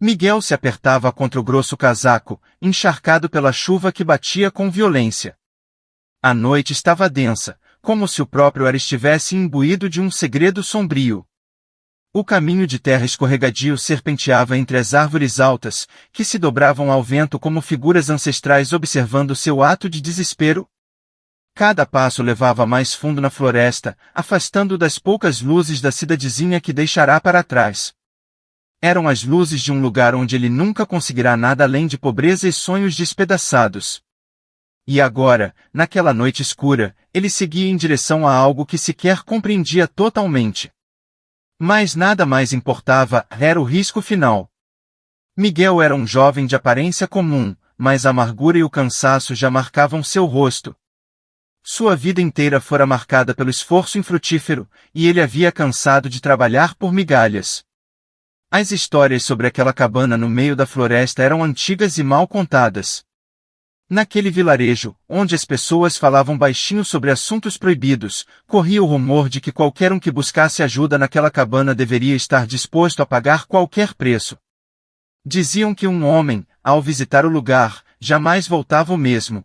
Miguel se apertava contra o grosso casaco, encharcado pela chuva que batia com violência. A noite estava densa, como se o próprio ar estivesse imbuído de um segredo sombrio. O caminho de terra escorregadio serpenteava entre as árvores altas, que se dobravam ao vento como figuras ancestrais observando seu ato de desespero. Cada passo levava mais fundo na floresta, afastando das poucas luzes da cidadezinha que deixará para trás. Eram as luzes de um lugar onde ele nunca conseguirá nada além de pobreza e sonhos despedaçados. E agora, naquela noite escura, ele seguia em direção a algo que sequer compreendia totalmente. Mas nada mais importava, era o risco final. Miguel era um jovem de aparência comum, mas a amargura e o cansaço já marcavam seu rosto. Sua vida inteira fora marcada pelo esforço infrutífero, e ele havia cansado de trabalhar por migalhas. As histórias sobre aquela cabana no meio da floresta eram antigas e mal contadas. Naquele vilarejo, onde as pessoas falavam baixinho sobre assuntos proibidos, corria o rumor de que qualquer um que buscasse ajuda naquela cabana deveria estar disposto a pagar qualquer preço. Diziam que um homem, ao visitar o lugar, jamais voltava o mesmo.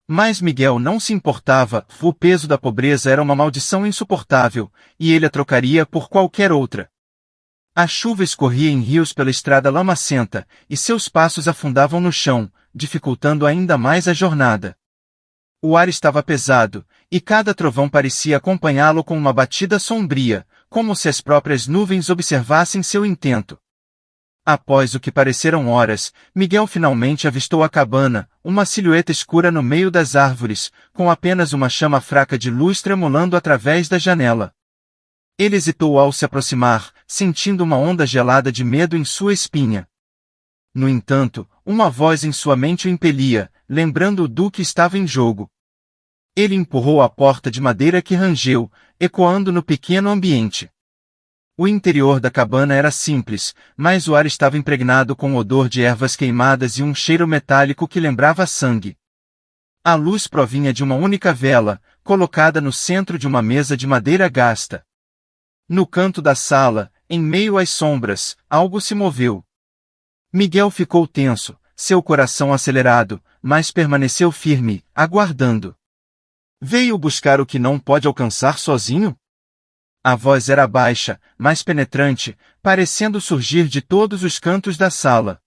Mas Miguel não se importava, o peso da pobreza era uma maldição insuportável, e ele a trocaria por qualquer outra. A chuva escorria em rios pela estrada lamacenta, e seus passos afundavam no chão, dificultando ainda mais a jornada. O ar estava pesado, e cada trovão parecia acompanhá-lo com uma batida sombria, como se as próprias nuvens observassem seu intento. Após o que pareceram horas, Miguel finalmente avistou a cabana, uma silhueta escura no meio das árvores, com apenas uma chama fraca de luz tremulando através da janela. Ele hesitou ao se aproximar, sentindo uma onda gelada de medo em sua espinha. No entanto, uma voz em sua mente o impelia, lembrando-o do que estava em jogo. Ele empurrou a porta de madeira que rangeu, ecoando no pequeno ambiente. O interior da cabana era simples, mas o ar estava impregnado com o odor de ervas queimadas e um cheiro metálico que lembrava sangue. A luz provinha de uma única vela, colocada no centro de uma mesa de madeira gasta. No canto da sala, em meio às sombras, algo se moveu. Miguel ficou tenso, seu coração acelerado, mas permaneceu firme, aguardando. Veio buscar o que não pode alcançar sozinho? A voz era baixa, mas penetrante, parecendo surgir de todos os cantos da sala.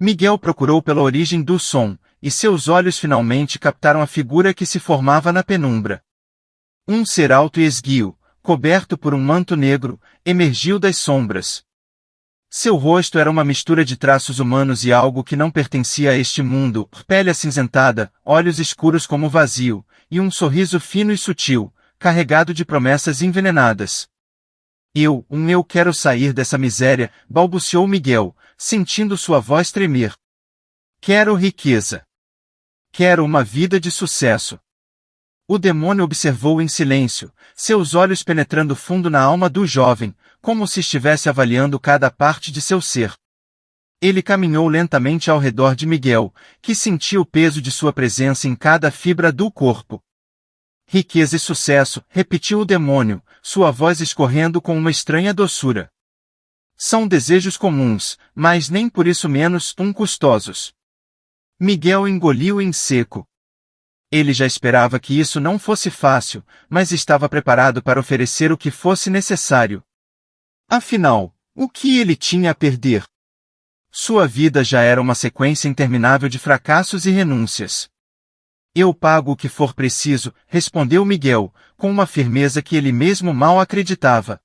Miguel procurou pela origem do som, e seus olhos finalmente captaram a figura que se formava na penumbra. Um ser alto e esguio, coberto por um manto negro, emergiu das sombras. Seu rosto era uma mistura de traços humanos e algo que não pertencia a este mundo, pele acinzentada, olhos escuros como o vazio, e um sorriso fino e sutil, carregado de promessas envenenadas. Eu quero sair dessa miséria, balbuciou Miguel, sentindo sua voz tremer. Quero riqueza. Quero uma vida de sucesso. O demônio observou em silêncio, seus olhos penetrando fundo na alma do jovem, como se estivesse avaliando cada parte de seu ser. Ele caminhou lentamente ao redor de Miguel, que sentia o peso de sua presença em cada fibra do corpo. Riqueza e sucesso, repetiu o demônio, sua voz escorrendo com uma estranha doçura. São desejos comuns, mas nem por isso menos custosos. Miguel engoliu em seco. Ele já esperava que isso não fosse fácil, mas estava preparado para oferecer o que fosse necessário. Afinal, o que ele tinha a perder? Sua vida já era uma sequência interminável de fracassos e renúncias. Eu pago o que for preciso, respondeu Miguel, com uma firmeza que ele mesmo mal acreditava.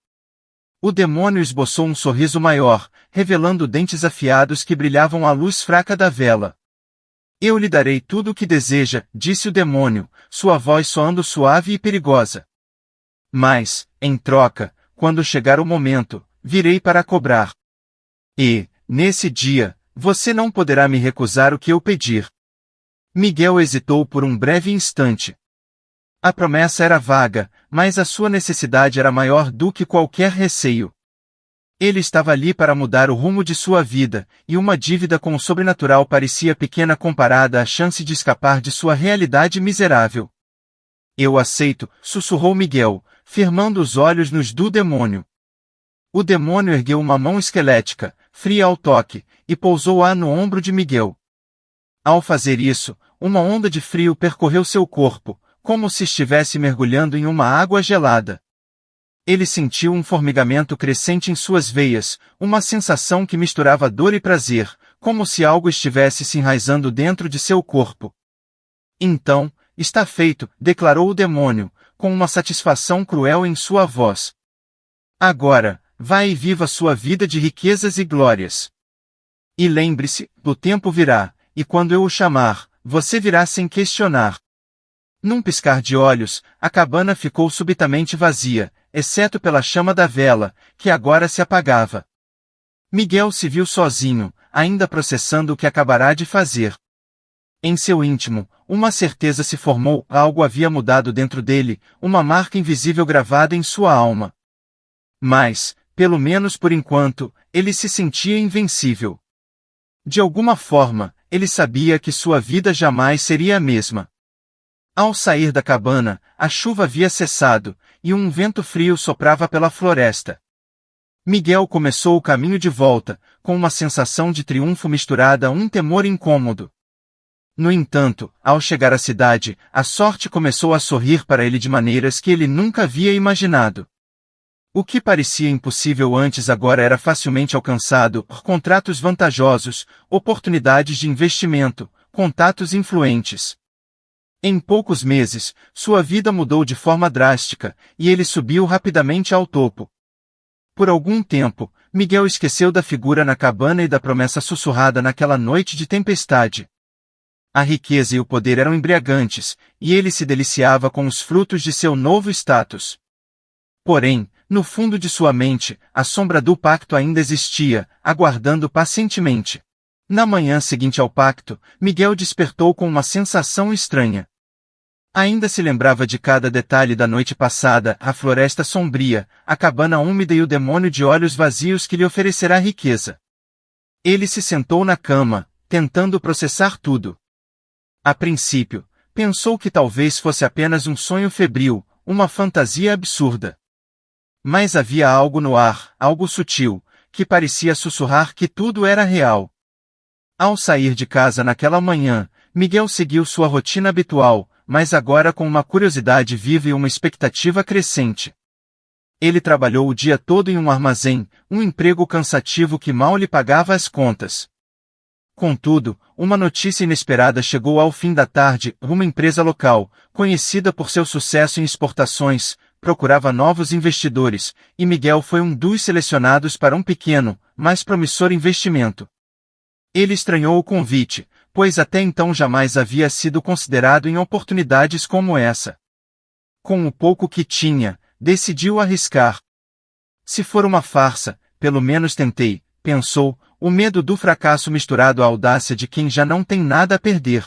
O demônio esboçou um sorriso maior, revelando dentes afiados que brilhavam à luz fraca da vela. Eu lhe darei tudo o que deseja, disse o demônio, sua voz soando suave e perigosa. Mas, em troca, quando chegar o momento, virei para cobrar. E, nesse dia, você não poderá me recusar o que eu pedir. Miguel hesitou por um breve instante. A promessa era vaga, mas a sua necessidade era maior do que qualquer receio. Ele estava ali para mudar o rumo de sua vida, e uma dívida com o sobrenatural parecia pequena comparada à chance de escapar de sua realidade miserável. Eu aceito, sussurrou Miguel, firmando os olhos nos do demônio. O demônio ergueu uma mão esquelética, fria ao toque, e pousou-a no ombro de Miguel. Ao fazer isso, uma onda de frio percorreu seu corpo, como se estivesse mergulhando em uma água gelada. Ele sentiu um formigamento crescente em suas veias, uma sensação que misturava dor e prazer, como se algo estivesse se enraizando dentro de seu corpo. Então, está feito, declarou o demônio, com uma satisfação cruel em sua voz. Agora, vá e viva sua vida de riquezas e glórias. E lembre-se, o tempo virá, e quando eu o chamar, você virá sem questionar. Num piscar de olhos, a cabana ficou subitamente vazia, exceto pela chama da vela, que agora se apagava. Miguel se viu sozinho, ainda processando o que acabará de fazer. Em seu íntimo, uma certeza se formou, algo havia mudado dentro dele, uma marca invisível gravada em sua alma. Mas, pelo menos por enquanto, ele se sentia invencível. De alguma forma, ele sabia que sua vida jamais seria a mesma. Ao sair da cabana, a chuva havia cessado, e um vento frio soprava pela floresta. Miguel começou o caminho de volta, com uma sensação de triunfo misturada a um temor incômodo. No entanto, ao chegar à cidade, a sorte começou a sorrir para ele de maneiras que ele nunca havia imaginado. O que parecia impossível antes agora era facilmente alcançado por contratos vantajosos, oportunidades de investimento, contatos influentes. Em poucos meses, sua vida mudou de forma drástica, e ele subiu rapidamente ao topo. Por algum tempo, Miguel esqueceu da figura na cabana e da promessa sussurrada naquela noite de tempestade. A riqueza e o poder eram embriagantes, e ele se deliciava com os frutos de seu novo status. Porém, no fundo de sua mente, a sombra do pacto ainda existia, aguardando pacientemente. Na manhã seguinte ao pacto, Miguel despertou com uma sensação estranha. Ainda se lembrava de cada detalhe da noite passada, a floresta sombria, a cabana úmida e o demônio de olhos vazios que lhe oferecerá riqueza. Ele se sentou na cama, tentando processar tudo. A princípio, pensou que talvez fosse apenas um sonho febril, uma fantasia absurda. Mas havia algo no ar, algo sutil, que parecia sussurrar que tudo era real. Ao sair de casa naquela manhã, Miguel seguiu sua rotina habitual, mas agora com uma curiosidade viva e uma expectativa crescente. Ele trabalhou o dia todo em um armazém, um emprego cansativo que mal lhe pagava as contas. Contudo, uma notícia inesperada chegou ao fim da tarde. Uma empresa local, conhecida por seu sucesso em exportações, procurava novos investidores, e Miguel foi um dos selecionados para um pequeno, mas promissor investimento. Ele estranhou o convite, pois até então jamais havia sido considerado em oportunidades como essa. Com o pouco que tinha, decidiu arriscar. Se for uma farsa, pelo menos tentei, pensou, o medo do fracasso misturado à audácia de quem já não tem nada a perder.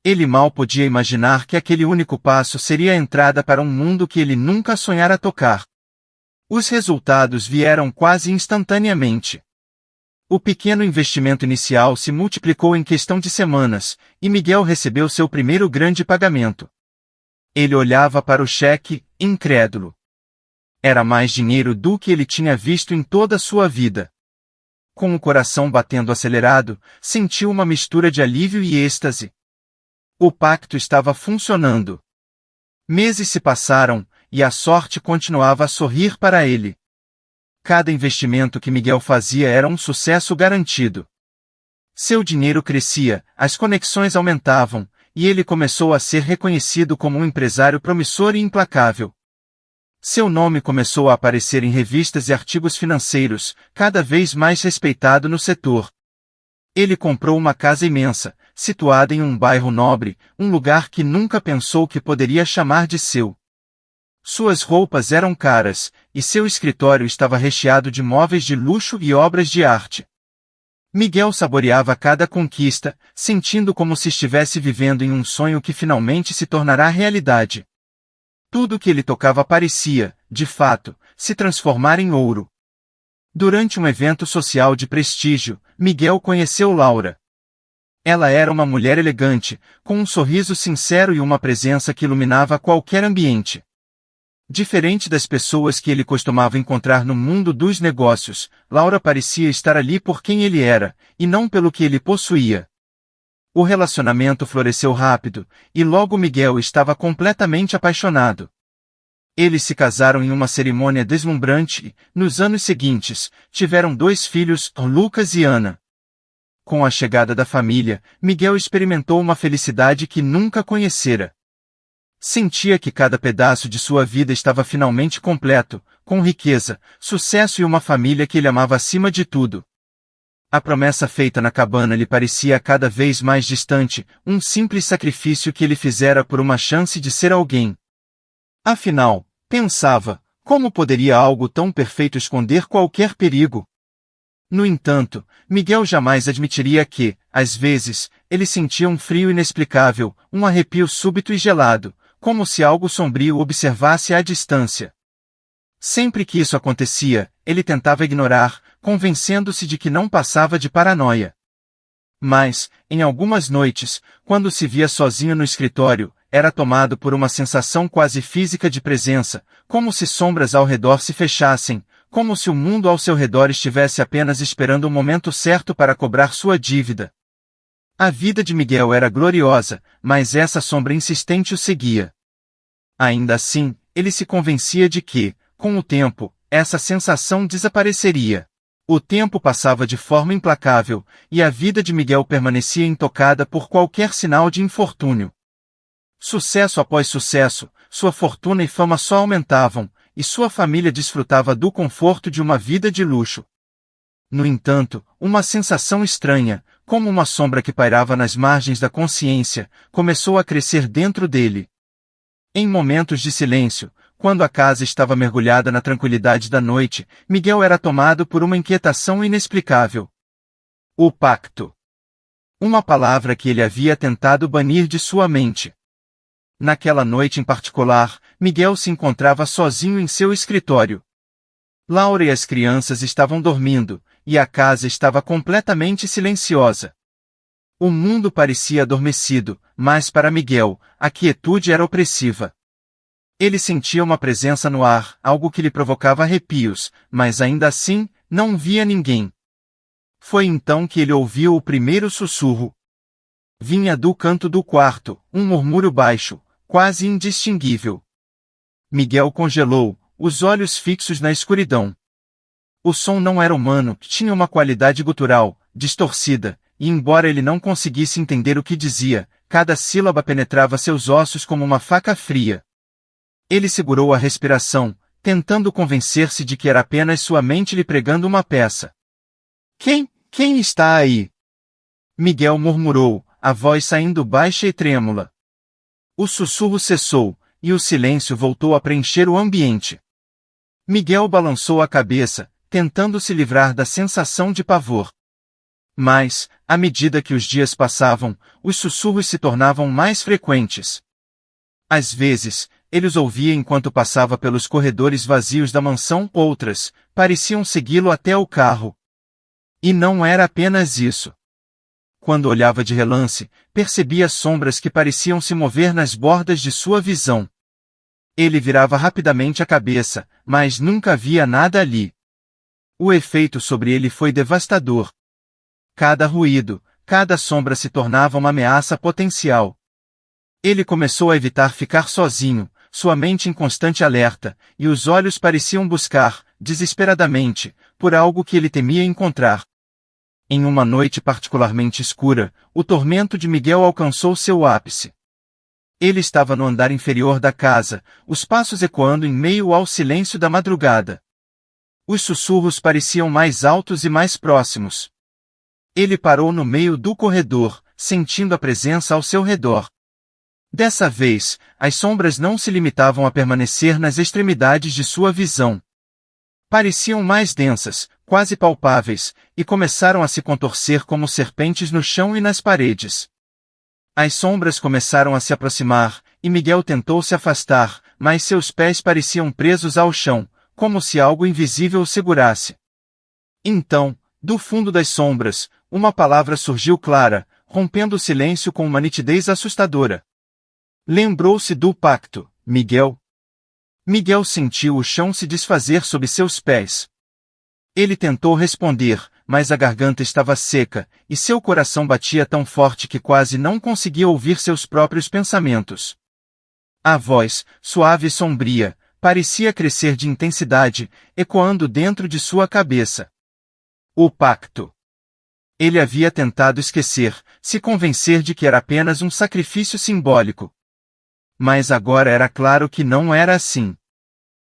Ele mal podia imaginar que aquele único passo seria a entrada para um mundo que ele nunca sonhara tocar. Os resultados vieram quase instantaneamente. O pequeno investimento inicial se multiplicou em questão de semanas, e Miguel recebeu seu primeiro grande pagamento. Ele olhava para o cheque, incrédulo. Era mais dinheiro do que ele tinha visto em toda a sua vida. Com o coração batendo acelerado, sentiu uma mistura de alívio e êxtase. O pacto estava funcionando. Meses se passaram, e a sorte continuava a sorrir para ele. Cada investimento que Miguel fazia era um sucesso garantido. Seu dinheiro crescia, as conexões aumentavam, e ele começou a ser reconhecido como um empresário promissor e implacável. Seu nome começou a aparecer em revistas e artigos financeiros, cada vez mais respeitado no setor. Ele comprou uma casa imensa, situada em um bairro nobre, um lugar que nunca pensou que poderia chamar de seu. Suas roupas eram caras, e seu escritório estava recheado de móveis de luxo e obras de arte. Miguel saboreava cada conquista, sentindo como se estivesse vivendo em um sonho que finalmente se tornará realidade. Tudo que ele tocava parecia, de fato, se transformar em ouro. Durante um evento social de prestígio, Miguel conheceu Laura. Ela era uma mulher elegante, com um sorriso sincero e uma presença que iluminava qualquer ambiente. Diferente das pessoas que ele costumava encontrar no mundo dos negócios, Laura parecia estar ali por quem ele era, e não pelo que ele possuía. O relacionamento floresceu rápido, e logo Miguel estava completamente apaixonado. Eles se casaram em uma cerimônia deslumbrante e, nos anos seguintes, tiveram 2 filhos, Lucas e Ana. Com a chegada da família, Miguel experimentou uma felicidade que nunca conhecera. Sentia que cada pedaço de sua vida estava finalmente completo, com riqueza, sucesso e uma família que ele amava acima de tudo. A promessa feita na cabana lhe parecia cada vez mais distante, um simples sacrifício que ele fizera por uma chance de ser alguém. Afinal, pensava, como poderia algo tão perfeito esconder qualquer perigo? No entanto, Miguel jamais admitiria que, às vezes, ele sentia um frio inexplicável, um arrepio súbito e gelado, como se algo sombrio o observasse à distância. Sempre que isso acontecia, ele tentava ignorar, convencendo-se de que não passava de paranoia. Mas, em algumas noites, quando se via sozinho no escritório, era tomado por uma sensação quase física de presença, como se sombras ao redor se fechassem, como se o mundo ao seu redor estivesse apenas esperando o momento certo para cobrar sua dívida. A vida de Miguel era gloriosa, mas essa sombra insistente o seguia. Ainda assim, ele se convencia de que, com o tempo, essa sensação desapareceria. O tempo passava de forma implacável, e a vida de Miguel permanecia intocada por qualquer sinal de infortúnio. Sucesso após sucesso, sua fortuna e fama só aumentavam, e sua família desfrutava do conforto de uma vida de luxo. No entanto, uma sensação estranha, como uma sombra que pairava nas margens da consciência, começou a crescer dentro dele. Em momentos de silêncio, quando a casa estava mergulhada na tranquilidade da noite, Miguel era tomado por uma inquietação inexplicável. O pacto. Uma palavra que ele havia tentado banir de sua mente. Naquela noite em particular, Miguel se encontrava sozinho em seu escritório. Laura e as crianças estavam dormindo, e a casa estava completamente silenciosa. O mundo parecia adormecido, mas para Miguel, a quietude era opressiva. Ele sentia uma presença no ar, algo que lhe provocava arrepios, mas ainda assim, não via ninguém. Foi então que ele ouviu o primeiro sussurro. Vinha do canto do quarto, um murmúrio baixo, quase indistinguível. Miguel congelou, os olhos fixos na escuridão. O som não era humano, tinha uma qualidade gutural, distorcida, e embora ele não conseguisse entender o que dizia, cada sílaba penetrava seus ossos como uma faca fria. Ele segurou a respiração, tentando convencer-se de que era apenas sua mente lhe pregando uma peça. Quem está aí? Miguel murmurou, a voz saindo baixa e trêmula. O sussurro cessou, e o silêncio voltou a preencher o ambiente. Miguel balançou a cabeça, tentando se livrar da sensação de pavor. Mas, à medida que os dias passavam, os sussurros se tornavam mais frequentes. Às vezes, ele os ouvia enquanto passava pelos corredores vazios da mansão, outras, pareciam segui-lo até o carro. E não era apenas isso. Quando olhava de relance, percebia sombras que pareciam se mover nas bordas de sua visão. Ele virava rapidamente a cabeça, mas nunca havia nada ali. O efeito sobre ele foi devastador. Cada ruído, cada sombra se tornava uma ameaça potencial. Ele começou a evitar ficar sozinho, sua mente em constante alerta, e os olhos pareciam buscar, desesperadamente, por algo que ele temia encontrar. Em uma noite particularmente escura, o tormento de Miguel alcançou seu ápice. Ele estava no andar inferior da casa, os passos ecoando em meio ao silêncio da madrugada. Os sussurros pareciam mais altos e mais próximos. Ele parou no meio do corredor, sentindo a presença ao seu redor. Dessa vez, as sombras não se limitavam a permanecer nas extremidades de sua visão. Pareciam mais densas, quase palpáveis, e começaram a se contorcer como serpentes no chão e nas paredes. As sombras começaram a se aproximar, e Miguel tentou se afastar, mas seus pés pareciam presos ao chão, como se algo invisível o segurasse. Então, do fundo das sombras, uma palavra surgiu clara, rompendo o silêncio com uma nitidez assustadora. Lembrou-se do pacto, Miguel. Miguel sentiu o chão se desfazer sob seus pés. Ele tentou responder, mas a garganta estava seca, e seu coração batia tão forte que quase não conseguia ouvir seus próprios pensamentos. A voz, suave e sombria, parecia crescer de intensidade, ecoando dentro de sua cabeça. O pacto. Ele havia tentado esquecer, se convencer de que era apenas um sacrifício simbólico. Mas agora era claro que não era assim.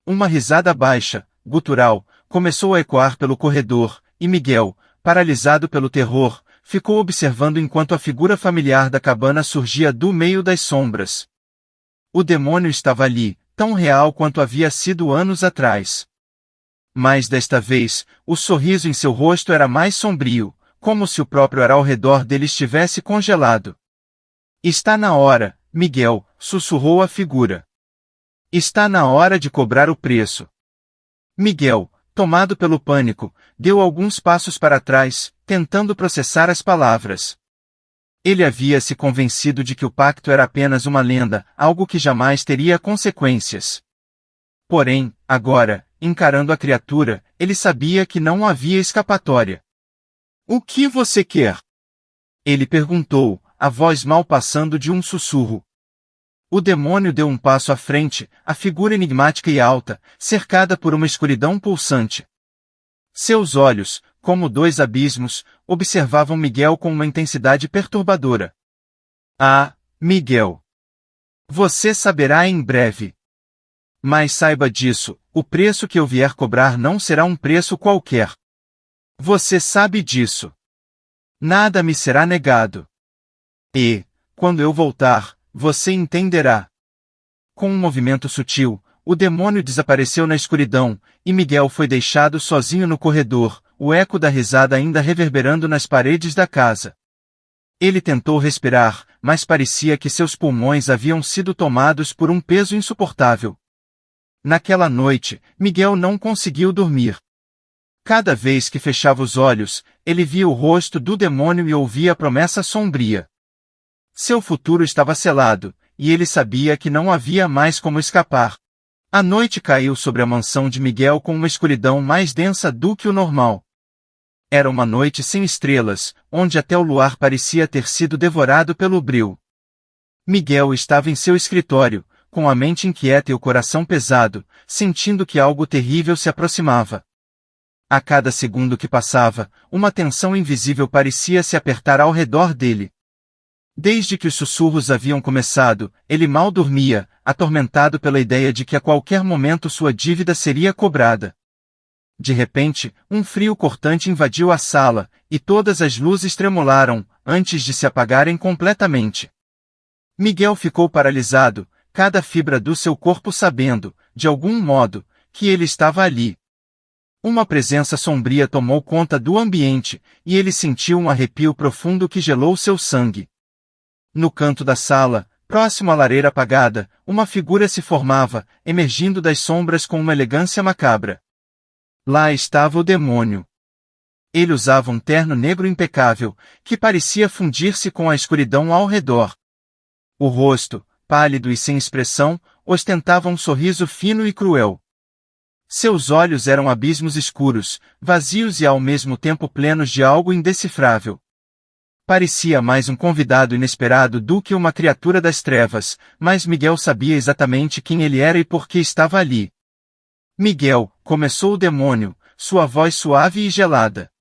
Uma risada baixa, gutural, começou a ecoar pelo corredor, e Miguel, paralisado pelo terror, ficou observando enquanto a figura familiar da cabana surgia do meio das sombras. O demônio estava ali, tão real quanto havia sido anos atrás. Mas desta vez, o sorriso em seu rosto era mais sombrio, como se o próprio ar ao redor dele estivesse congelado. Está na hora, Miguel, sussurrou a figura. Está na hora de cobrar o preço. Miguel, tomado pelo pânico, deu alguns passos para trás, tentando processar as palavras. Ele havia se convencido de que o pacto era apenas uma lenda, algo que jamais teria consequências. Porém, agora, encarando a criatura, ele sabia que não havia escapatória. O que você quer? Ele perguntou, a voz mal passando de um sussurro. O demônio deu um passo à frente, a figura enigmática e alta, cercada por uma escuridão pulsante. Seus olhos, como dois abismos, observavam Miguel com uma intensidade perturbadora. Ah, Miguel! Você saberá em breve. Mas saiba disso, o preço que eu vier cobrar não será um preço qualquer. Você sabe disso. Nada me será negado. E, quando eu voltar, você entenderá. Com um movimento sutil, o demônio desapareceu na escuridão, e Miguel foi deixado sozinho no corredor, o eco da risada ainda reverberando nas paredes da casa. Ele tentou respirar, mas parecia que seus pulmões haviam sido tomados por um peso insuportável. Naquela noite, Miguel não conseguiu dormir. Cada vez que fechava os olhos, ele via o rosto do demônio e ouvia a promessa sombria. Seu futuro estava selado, e ele sabia que não havia mais como escapar. A noite caiu sobre a mansão de Miguel com uma escuridão mais densa do que o normal. Era uma noite sem estrelas, onde até o luar parecia ter sido devorado pelo breu. Miguel estava em seu escritório, com a mente inquieta e o coração pesado, sentindo que algo terrível se aproximava. A cada segundo que passava, uma tensão invisível parecia se apertar ao redor dele. Desde que os sussurros haviam começado, ele mal dormia, atormentado pela ideia de que a qualquer momento sua dívida seria cobrada. De repente, um frio cortante invadiu a sala, e todas as luzes tremularam, antes de se apagarem completamente. Miguel ficou paralisado, cada fibra do seu corpo sabendo, de algum modo, que ele estava ali. Uma presença sombria tomou conta do ambiente, e ele sentiu um arrepio profundo que gelou seu sangue. No canto da sala, próximo à lareira apagada, uma figura se formava, emergindo das sombras com uma elegância macabra. Lá estava o demônio. Ele usava um terno negro impecável, que parecia fundir-se com a escuridão ao redor. O rosto, pálido e sem expressão, ostentava um sorriso fino e cruel. Seus olhos eram abismos escuros, vazios e ao mesmo tempo plenos de algo indecifrável. Parecia mais um convidado inesperado do que uma criatura das trevas, mas Miguel sabia exatamente quem ele era e por que estava ali. Miguel, começou o demônio, sua voz suave e gelada.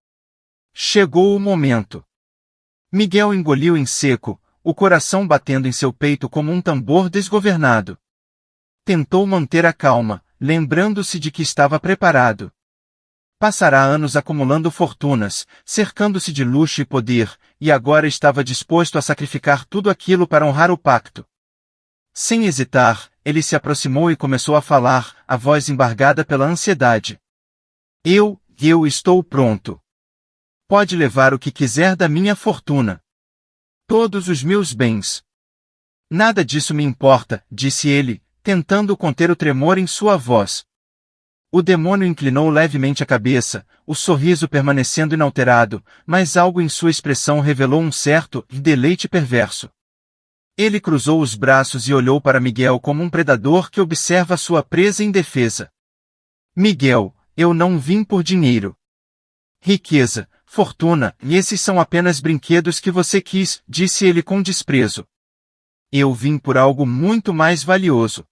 Chegou o momento. Miguel engoliu em seco, o coração batendo em seu peito como um tambor desgovernado. Tentou manter a calma, lembrando-se de que estava preparado. Passará anos acumulando fortunas, cercando-se de luxo e poder, e agora estava disposto a sacrificar tudo aquilo para honrar o pacto. Sem hesitar, ele se aproximou e começou a falar, a voz embargada pela ansiedade. Eu estou pronto. Pode levar o que quiser da minha fortuna. Todos os meus bens. Nada disso me importa, disse ele, tentando conter o tremor em sua voz. O demônio inclinou levemente a cabeça, o sorriso permanecendo inalterado, mas algo em sua expressão revelou um certo deleite perverso. Ele cruzou os braços e olhou para Miguel como um predador que observa sua presa indefesa. Miguel, eu não vim por dinheiro. Riqueza, fortuna, e esses são apenas brinquedos que você quis, disse ele com desprezo. Eu vim por algo muito mais valioso.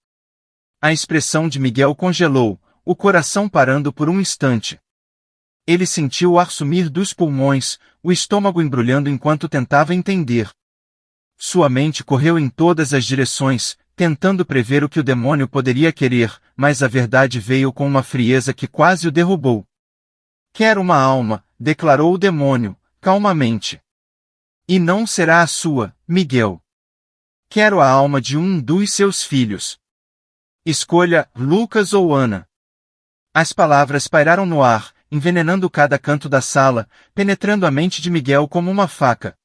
A expressão de Miguel congelou, o coração parando por um instante. Ele sentiu o ar sumir dos pulmões, o estômago embrulhando enquanto tentava entender. Sua mente correu em todas as direções, tentando prever o que o demônio poderia querer, mas a verdade veio com uma frieza que quase o derrubou. Quero uma alma, declarou o demônio, calmamente. E não será a sua, Miguel. Quero a alma de um dos seus filhos. Escolha, Lucas ou Ana. As palavras pairaram no ar, envenenando cada canto da sala, penetrando a mente de Miguel como uma faca.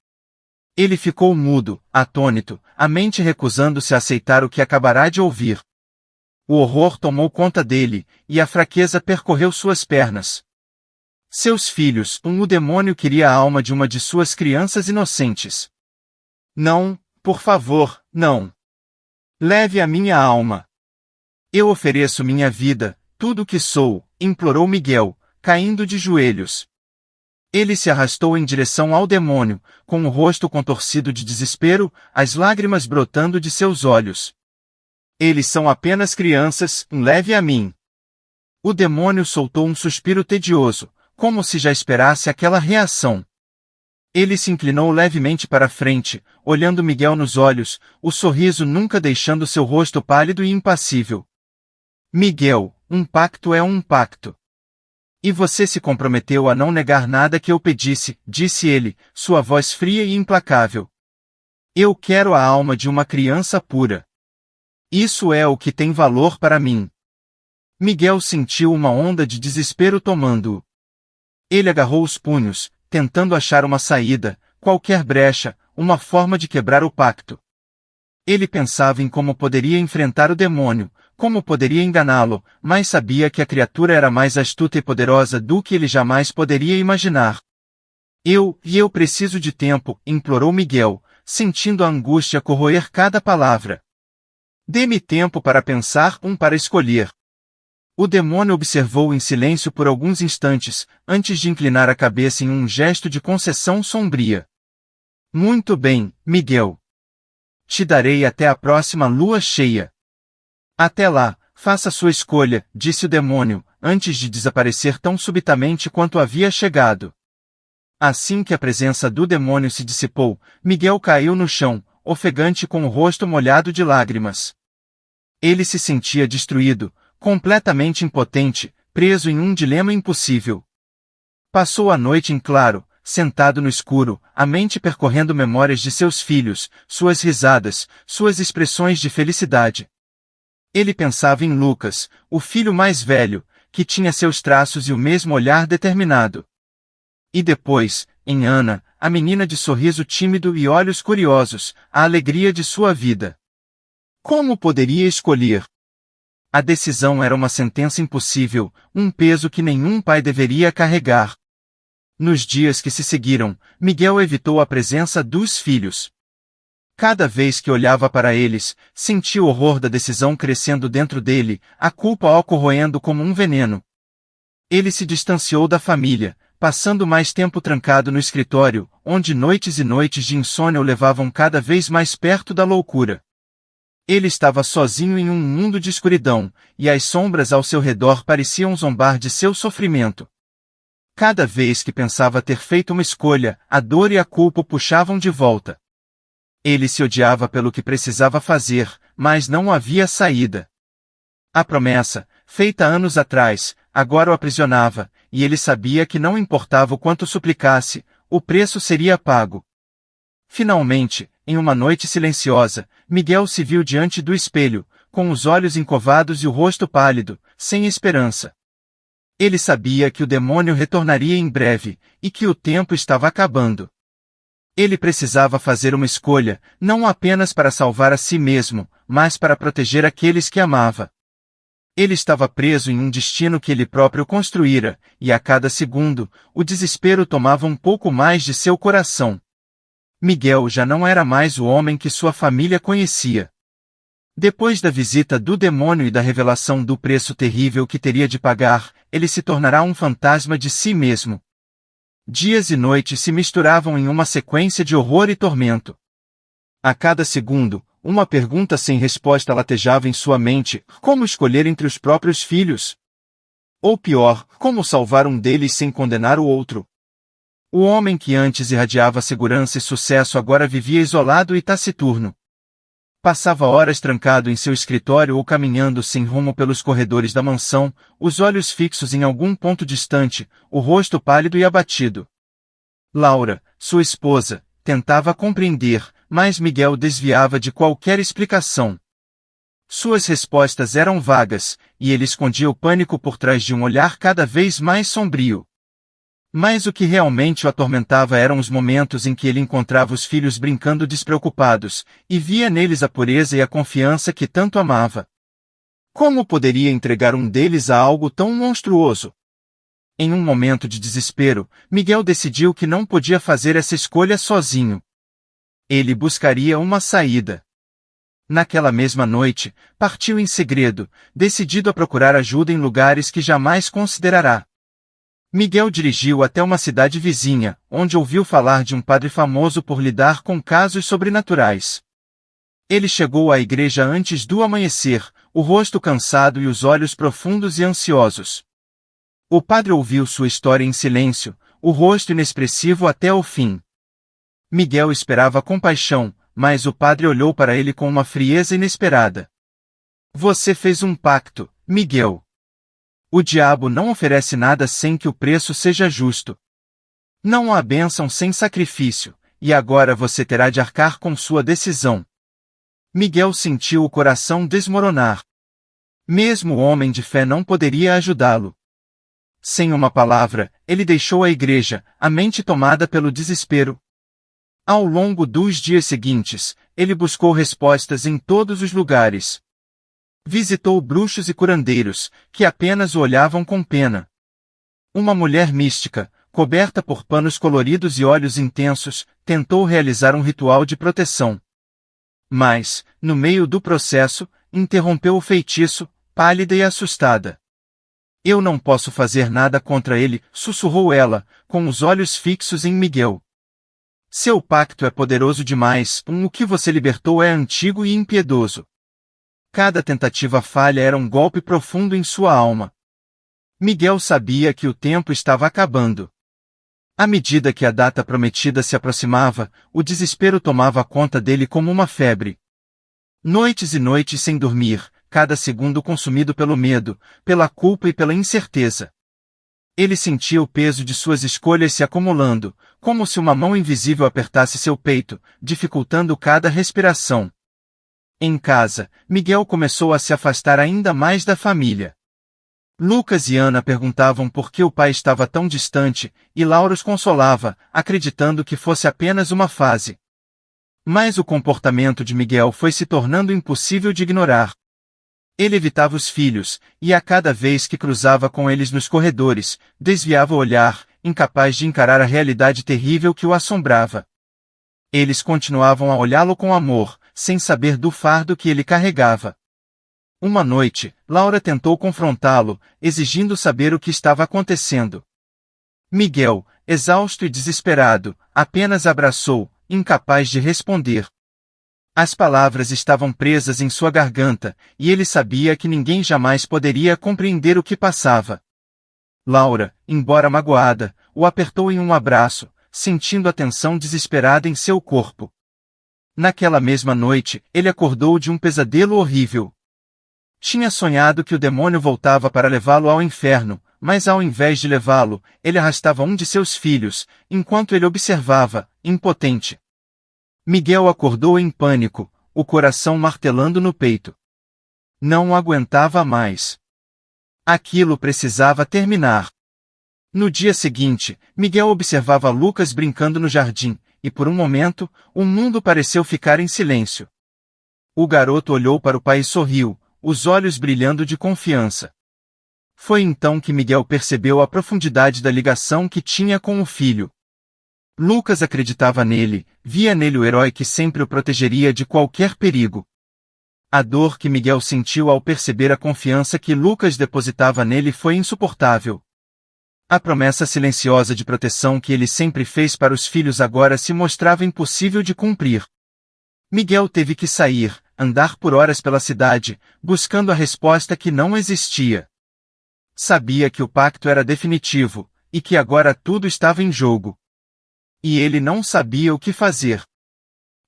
Ele ficou mudo, atônito, a mente recusando-se a aceitar o que acabará de ouvir. O horror tomou conta dele, e a fraqueza percorreu suas pernas. Seus filhos, o demônio queria a alma de uma de suas crianças inocentes. Não, por favor, não. Leve a minha alma. Eu ofereço minha vida, tudo o que sou, implorou Miguel, caindo de joelhos. Ele se arrastou em direção ao demônio, com o rosto contorcido de desespero, as lágrimas brotando de seus olhos. Eles são apenas crianças, leve a mim. O demônio soltou um suspiro tedioso, como se já esperasse aquela reação. Ele se inclinou levemente para a frente, olhando Miguel nos olhos, o sorriso nunca deixando seu rosto pálido e impassível. Miguel, um pacto é um pacto. E você se comprometeu a não negar nada que eu pedisse, disse ele, sua voz fria e implacável. Eu quero a alma de uma criança pura. Isso é o que tem valor para mim. Miguel sentiu uma onda de desespero tomando-o. Ele agarrou os punhos, tentando achar uma saída, qualquer brecha, uma forma de quebrar o pacto. Ele pensava em como poderia enfrentar o demônio, como poderia enganá-lo, mas sabia que a criatura era mais astuta e poderosa do que ele jamais poderia imaginar. Eu preciso de tempo, implorou Miguel, sentindo a angústia corroer cada palavra. Dê-me tempo para pensar, para escolher. O demônio observou em silêncio por alguns instantes, antes de inclinar a cabeça em um gesto de concessão sombria. Muito bem, Miguel. Te darei até a próxima lua cheia. Até lá, faça sua escolha, disse o demônio, antes de desaparecer tão subitamente quanto havia chegado. Assim que a presença do demônio se dissipou, Miguel caiu no chão, ofegante com o rosto molhado de lágrimas. Ele se sentia destruído, completamente impotente, preso em um dilema impossível. Passou a noite em claro, sentado no escuro, a mente percorrendo memórias de seus filhos, suas risadas, suas expressões de felicidade. Ele pensava em Lucas, o filho mais velho, que tinha seus traços e o mesmo olhar determinado. E depois, em Ana, a menina de sorriso tímido e olhos curiosos, a alegria de sua vida. Como poderia escolher? A decisão era uma sentença impossível, um peso que nenhum pai deveria carregar. Nos dias que se seguiram, Miguel evitou a presença dos filhos. Cada vez que olhava para eles, sentia o horror da decisão crescendo dentro dele, a culpa o corroendo como um veneno. Ele se distanciou da família, passando mais tempo trancado no escritório, onde noites e noites de insônia o levavam cada vez mais perto da loucura. Ele estava sozinho em um mundo de escuridão, e as sombras ao seu redor pareciam zombar de seu sofrimento. Cada vez que pensava ter feito uma escolha, a dor e a culpa o puxavam de volta. Ele se odiava pelo que precisava fazer, mas não havia saída. A promessa, feita anos atrás, agora o aprisionava, e ele sabia que não importava o quanto suplicasse, o preço seria pago. Finalmente, em uma noite silenciosa, Miguel se viu diante do espelho, com os olhos encovados e o rosto pálido, sem esperança. Ele sabia que o demônio retornaria em breve, e que o tempo estava acabando. Ele precisava fazer uma escolha, não apenas para salvar a si mesmo, mas para proteger aqueles que amava. Ele estava preso em um destino que ele próprio construíra, e a cada segundo, o desespero tomava um pouco mais de seu coração. Miguel já não era mais o homem que sua família conhecia. Depois da visita do demônio e da revelação do preço terrível que teria de pagar, ele se tornará um fantasma de si mesmo. Dias e noites se misturavam em uma sequência de horror e tormento. A cada segundo, uma pergunta sem resposta latejava em sua mente: como escolher entre os próprios filhos? Ou pior, como salvar um deles sem condenar o outro? O homem que antes irradiava segurança e sucesso agora vivia isolado e taciturno. Passava horas trancado em seu escritório ou caminhando sem rumo pelos corredores da mansão, os olhos fixos em algum ponto distante, o rosto pálido e abatido. Laura, sua esposa, tentava compreender, mas Miguel desviava de qualquer explicação. Suas respostas eram vagas, e ele escondia o pânico por trás de um olhar cada vez mais sombrio. Mas o que realmente o atormentava eram os momentos em que ele encontrava os filhos brincando despreocupados, e via neles a pureza e a confiança que tanto amava. Como poderia entregar um deles a algo tão monstruoso? Em um momento de desespero, Miguel decidiu que não podia fazer essa escolha sozinho. Ele buscaria uma saída. Naquela mesma noite, partiu em segredo, decidido a procurar ajuda em lugares que jamais considerará. Miguel dirigiu até uma cidade vizinha, onde ouviu falar de um padre famoso por lidar com casos sobrenaturais. Ele chegou à igreja antes do amanhecer, o rosto cansado e os olhos profundos e ansiosos. O padre ouviu sua história em silêncio, o rosto inexpressivo até o fim. Miguel esperava compaixão, mas o padre olhou para ele com uma frieza inesperada. Você fez um pacto, Miguel. O diabo não oferece nada sem que o preço seja justo. Não há bênção sem sacrifício, e agora você terá de arcar com sua decisão. Miguel sentiu o coração desmoronar. Mesmo o homem de fé não poderia ajudá-lo. Sem uma palavra, ele deixou a igreja, a mente tomada pelo desespero. Ao longo dos dias seguintes, ele buscou respostas em todos os lugares. Visitou bruxos e curandeiros, que apenas o olhavam com pena. Uma mulher mística, coberta por panos coloridos e olhos intensos, tentou realizar um ritual de proteção. Mas, no meio do processo, interrompeu o feitiço, pálida e assustada. Eu não posso fazer nada contra ele, sussurrou ela, com os olhos fixos em Miguel. Seu pacto é poderoso demais, o que você libertou é antigo e impiedoso. Cada tentativa falha era um golpe profundo em sua alma. Miguel sabia que o tempo estava acabando. À medida que a data prometida se aproximava, o desespero tomava conta dele como uma febre. Noites e noites sem dormir, cada segundo consumido pelo medo, pela culpa e pela incerteza. Ele sentia o peso de suas escolhas se acumulando, como se uma mão invisível apertasse seu peito, dificultando cada respiração. Em casa, Miguel começou a se afastar ainda mais da família. Lucas e Ana perguntavam por que o pai estava tão distante, e Laura os consolava, acreditando que fosse apenas uma fase. Mas o comportamento de Miguel foi se tornando impossível de ignorar. Ele evitava os filhos, e a cada vez que cruzava com eles nos corredores, desviava o olhar, incapaz de encarar a realidade terrível que o assombrava. Eles continuavam a olhá-lo com amor, sem saber do fardo que ele carregava. Uma noite, Laura tentou confrontá-lo, exigindo saber o que estava acontecendo. Miguel, exausto e desesperado, apenas abraçou, incapaz de responder. As palavras estavam presas em sua garganta, e ele sabia que ninguém jamais poderia compreender o que passava. Laura, embora magoada, o apertou em um abraço, sentindo a tensão desesperada em seu corpo. Naquela mesma noite, ele acordou de um pesadelo horrível. Tinha sonhado que o demônio voltava para levá-lo ao inferno, mas ao invés de levá-lo, ele arrastava um de seus filhos, enquanto ele observava, impotente. Miguel acordou em pânico, o coração martelando no peito. Não aguentava mais. Aquilo precisava terminar. No dia seguinte, Miguel observava Lucas brincando no jardim, e por um momento, o mundo pareceu ficar em silêncio. O garoto olhou para o pai e sorriu, os olhos brilhando de confiança. Foi então que Miguel percebeu a profundidade da ligação que tinha com o filho. Lucas acreditava nele, via nele o herói que sempre o protegeria de qualquer perigo. A dor que Miguel sentiu ao perceber a confiança que Lucas depositava nele foi insuportável. A promessa silenciosa de proteção que ele sempre fez para os filhos agora se mostrava impossível de cumprir. Miguel teve que sair, andar por horas pela cidade, buscando a resposta que não existia. Sabia que o pacto era definitivo, e que agora tudo estava em jogo. E ele não sabia o que fazer.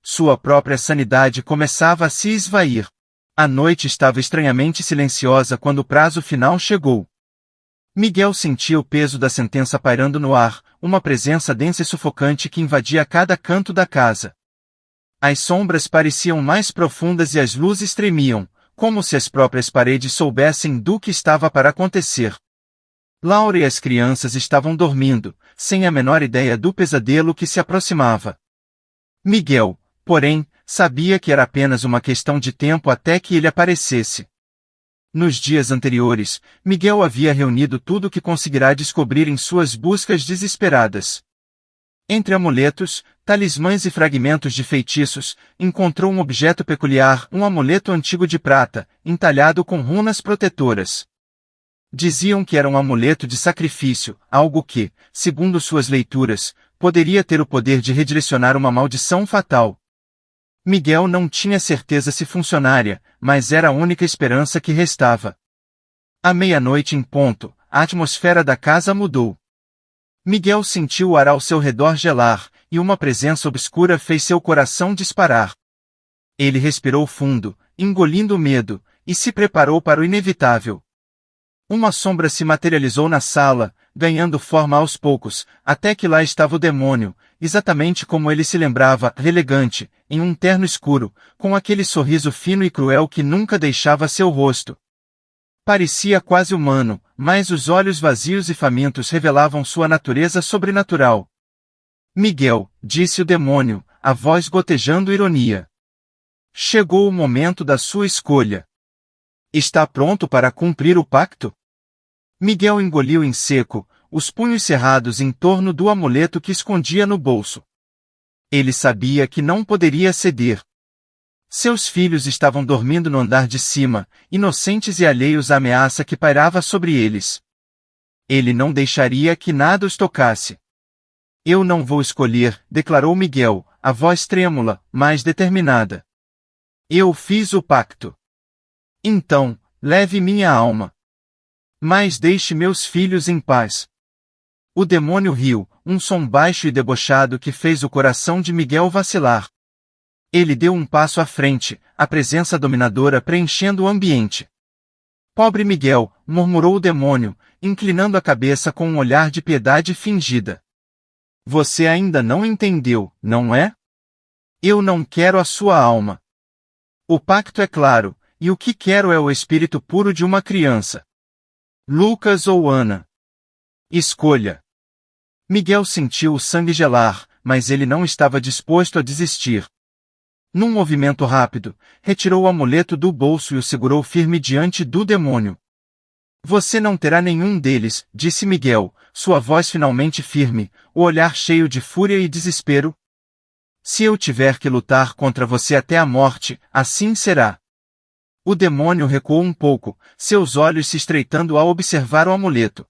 Sua própria sanidade começava a se esvair. A noite estava estranhamente silenciosa quando o prazo final chegou. Miguel sentia o peso da sentença pairando no ar, uma presença densa e sufocante que invadia cada canto da casa. As sombras pareciam mais profundas e as luzes tremiam, como se as próprias paredes soubessem do que estava para acontecer. Laura e as crianças estavam dormindo, sem a menor ideia do pesadelo que se aproximava. Miguel, porém, sabia que era apenas uma questão de tempo até que ele aparecesse. Nos dias anteriores, Miguel havia reunido tudo o que conseguirá descobrir em suas buscas desesperadas. Entre amuletos, talismãs e fragmentos de feitiços, encontrou um objeto peculiar, um amuleto antigo de prata, entalhado com runas protetoras. Diziam que era um amuleto de sacrifício, algo que, segundo suas leituras, poderia ter o poder de redirecionar uma maldição fatal. Miguel não tinha certeza se funcionaria, mas era a única esperança que restava. À meia-noite em ponto, a atmosfera da casa mudou. Miguel sentiu o ar ao seu redor gelar, e uma presença obscura fez seu coração disparar. Ele respirou fundo, engolindo o medo, e se preparou para o inevitável. Uma sombra se materializou na sala, ganhando forma aos poucos, até que lá estava o demônio, exatamente como ele se lembrava, elegante, em um terno escuro, com aquele sorriso fino e cruel que nunca deixava seu rosto. Parecia quase humano, mas os olhos vazios e famintos revelavam sua natureza sobrenatural. Miguel, disse o demônio, a voz gotejando ironia. Chegou o momento da sua escolha. Está pronto para cumprir o pacto? Miguel engoliu em seco, os punhos cerrados em torno do amuleto que escondia no bolso. Ele sabia que não poderia ceder. Seus filhos estavam dormindo no andar de cima, inocentes e alheios à ameaça que pairava sobre eles. Ele não deixaria que nada os tocasse. Eu não vou escolher, declarou Miguel, a voz trêmula, mas determinada. Eu fiz o pacto. Então, leve minha alma. Mas deixe meus filhos em paz. O demônio riu, um som baixo e debochado que fez o coração de Miguel vacilar. Ele deu um passo à frente, a presença dominadora preenchendo o ambiente. Pobre Miguel, murmurou o demônio, inclinando a cabeça com um olhar de piedade fingida. Você ainda não entendeu, não é? Eu não quero a sua alma. O pacto é claro, e o que quero é o espírito puro de uma criança. Lucas ou Ana? Escolha. Miguel sentiu o sangue gelar, mas ele não estava disposto a desistir. Num movimento rápido, retirou o amuleto do bolso e o segurou firme diante do demônio. Você não terá nenhum deles, disse Miguel, sua voz finalmente firme, o olhar cheio de fúria e desespero. Se eu tiver que lutar contra você até a morte, assim será. O demônio recuou um pouco, seus olhos se estreitando ao observar o amuleto.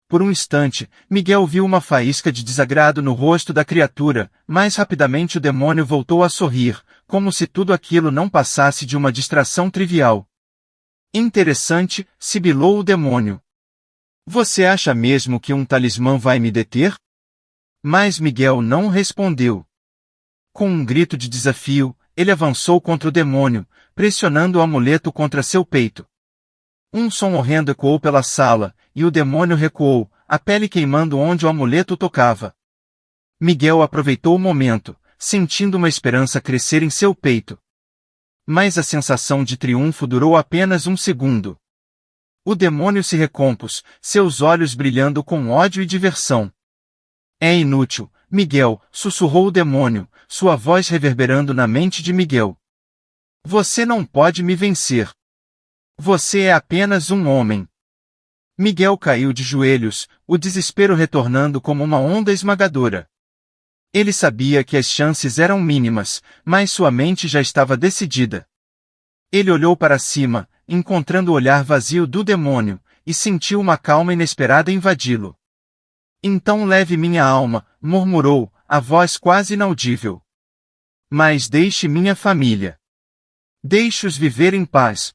Por um instante, Miguel viu uma faísca de desagrado no rosto da criatura, mas rapidamente o demônio voltou a sorrir, como se tudo aquilo não passasse de uma distração trivial. Interessante, sibilou o demônio. Você acha mesmo que um talismã vai me deter? Mas Miguel não respondeu. Com um grito de desafio, ele avançou contra o demônio, pressionando o amuleto contra seu peito. Um som horrendo ecoou pela sala, e o demônio recuou, a pele queimando onde o amuleto tocava. Miguel aproveitou o momento, sentindo uma esperança crescer em seu peito. Mas a sensação de triunfo durou apenas um segundo. O demônio se recompôs, seus olhos brilhando com ódio e diversão. É inútil, Miguel, sussurrou o demônio, sua voz reverberando na mente de Miguel. Você não pode me vencer. Você é apenas um homem. Miguel caiu de joelhos, o desespero retornando como uma onda esmagadora. Ele sabia que as chances eram mínimas, mas sua mente já estava decidida. Ele olhou para cima, encontrando o olhar vazio do demônio, e sentiu uma calma inesperada invadi-lo. Então leve minha alma, murmurou, a voz quase inaudível. Mas deixe minha família. Deixe-os viver em paz.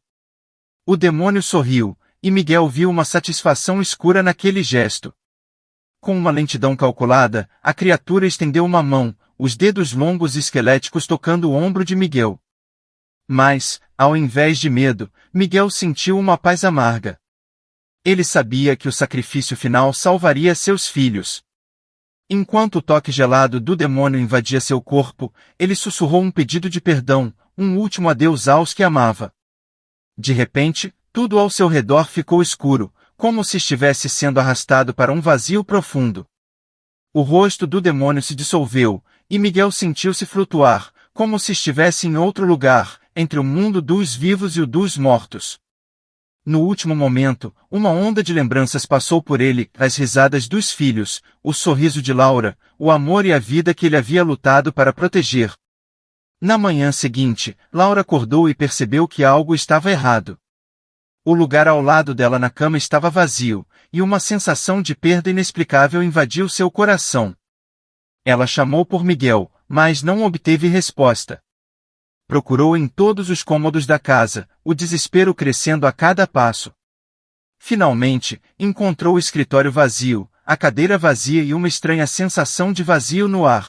O demônio sorriu, e Miguel viu uma satisfação escura naquele gesto. Com uma lentidão calculada, a criatura estendeu uma mão, os dedos longos e esqueléticos tocando o ombro de Miguel. Mas, ao invés de medo, Miguel sentiu uma paz amarga. Ele sabia que o sacrifício final salvaria seus filhos. Enquanto o toque gelado do demônio invadia seu corpo, ele sussurrou um pedido de perdão, um último adeus aos que amava. De repente, tudo ao seu redor ficou escuro, como se estivesse sendo arrastado para um vazio profundo. O rosto do demônio se dissolveu, e Miguel sentiu-se flutuar, como se estivesse em outro lugar, entre o mundo dos vivos e o dos mortos. No último momento, uma onda de lembranças passou por ele, as risadas dos filhos, o sorriso de Laura, o amor e a vida que ele havia lutado para proteger. Na manhã seguinte, Laura acordou e percebeu que algo estava errado. O lugar ao lado dela na cama estava vazio, e uma sensação de perda inexplicável invadiu seu coração. Ela chamou por Miguel, mas não obteve resposta. Procurou em todos os cômodos da casa, o desespero crescendo a cada passo. Finalmente, encontrou o escritório vazio, a cadeira vazia e uma estranha sensação de vazio no ar.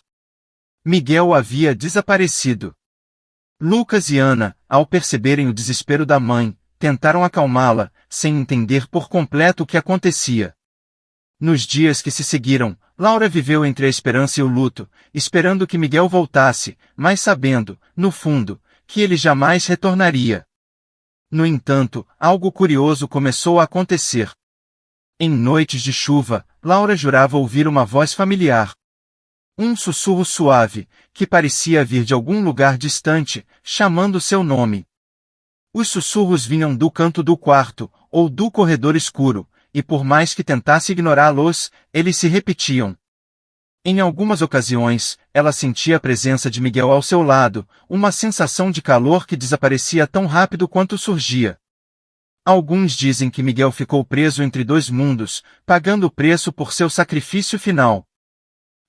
Miguel havia desaparecido. Lucas e Ana, ao perceberem o desespero da mãe, tentaram acalmá-la, sem entender por completo o que acontecia. Nos dias que se seguiram, Laura viveu entre a esperança e o luto, esperando que Miguel voltasse, mas sabendo, no fundo, que ele jamais retornaria. No entanto, algo curioso começou a acontecer. Em noites de chuva, Laura jurava ouvir uma voz familiar. Um sussurro suave, que parecia vir de algum lugar distante, chamando seu nome. Os sussurros vinham do canto do quarto, ou do corredor escuro, e por mais que tentasse ignorá-los, eles se repetiam. Em algumas ocasiões, ela sentia a presença de Miguel ao seu lado, uma sensação de calor que desaparecia tão rápido quanto surgia. Alguns dizem que Miguel ficou preso entre dois mundos, pagando o preço por seu sacrifício final.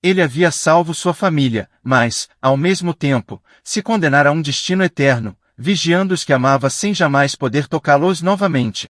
Ele havia salvo sua família, mas, ao mesmo tempo, se condenara a um destino eterno, vigiando os que amava sem jamais poder tocá-los novamente.